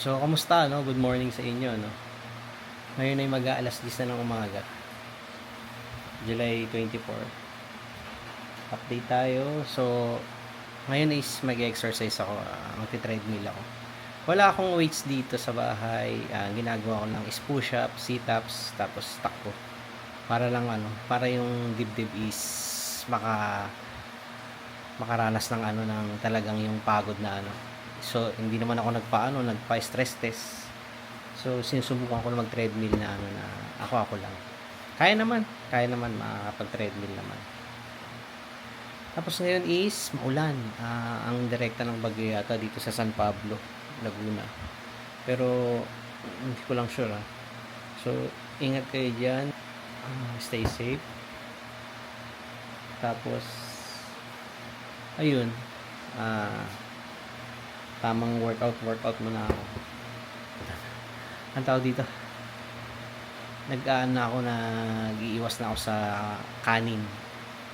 So, kamusta, no? Good morning sa inyo, no? Ngayon ay mag-aalas 10 na ng umaga. July 24. Update tayo. So, ngayon is mag-exercise ako. Magti-treadmill ako. Wala akong weights dito sa bahay. Ginagawa ko lang is push-up, sit-ups, tapos takbo. Para lang para yung dibdib is makaranas ng ng talagang yung pagod na So, hindi naman ako nagpa-stress test. So, sinusubukan ko na mag-treadmill na na ako lang. Kaya naman makakapag-treadmill naman. Tapos ngayon is maulan. Ang direkta ng bagyo yata dito sa San Pablo, Laguna. Pero hindi ko lang sure. So, ingat kayo diyan. Stay safe. Tapos ayun. Tamang workout muna ako. Ang tawag dito, nag-iiwas na ako sa kanin.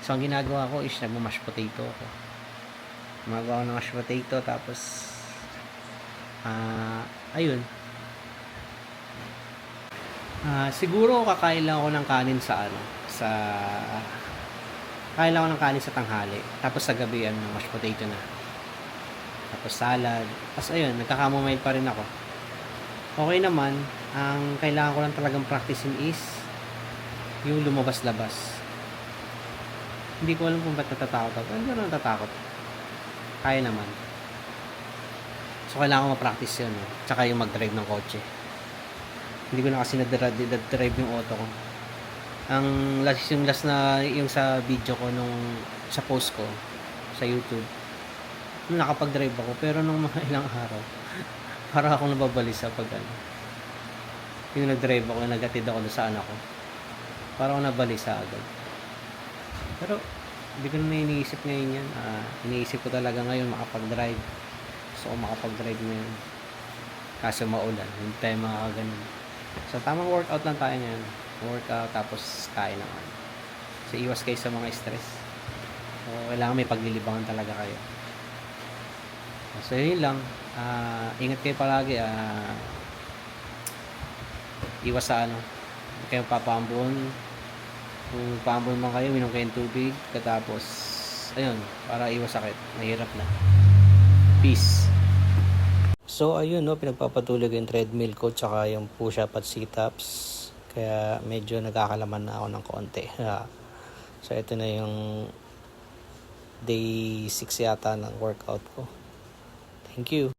So, ang ginagawa ko is nagma-mash potato ako. Gumagawa ako ng mash potato, tapos ayun. Siguro kakain lang ako ng kanin kain lang ako ng kanin sa tanghali. Tapos sa gabi, mash potato na. Tapos salad. Tapos ayun, nagkakamomile pa rin ako. Okay naman. Ang kailangan ko lang talagang practicein is yung lumabas-labas. Hindi ko alam kung ba't natatakot ako. Hindi ko natatakot. Kaya naman. So, kailangan ko ma-practice yun. Tsaka yung mag-drive ng kotse. Hindi ko na kasi na-drive yung auto ko. Yung last na yung sa video ko sa post ko sa YouTube, nakapag-drive ako, pero nung mga ilang araw para akong nababalisa pag yung nag-drive ako, nag-atid ako sa anak ko, para akong nabalisa agad. Pero hindi ko na iniisip ngayon yan. Iniisip ko talaga ngayon makapag-drive. So, makapag-drive ngayon kaso maulan, hindi tayo makakaganon. So, tamang workout lang tayo ngayon. Workout, tapos kain naman. So, iwas kayo sa mga stress. So, kailangan may paglilibangan talaga kayo. So, yun lang. Ingat kayo palagi. Iwas sa hindi kayo papambon. Kung paambon man kayo, minom kayo ng tubig. Katapos, ayun, para iwas sakit. Mahirap na. Peace. So, ayun, pinagpapatuloy ko yung treadmill ko, tsaka yung push-up at sit-ups. Kaya medyo nagkakalaman na ako ng konti. So, ito na yung day 6 yata ng workout ko. Thank you.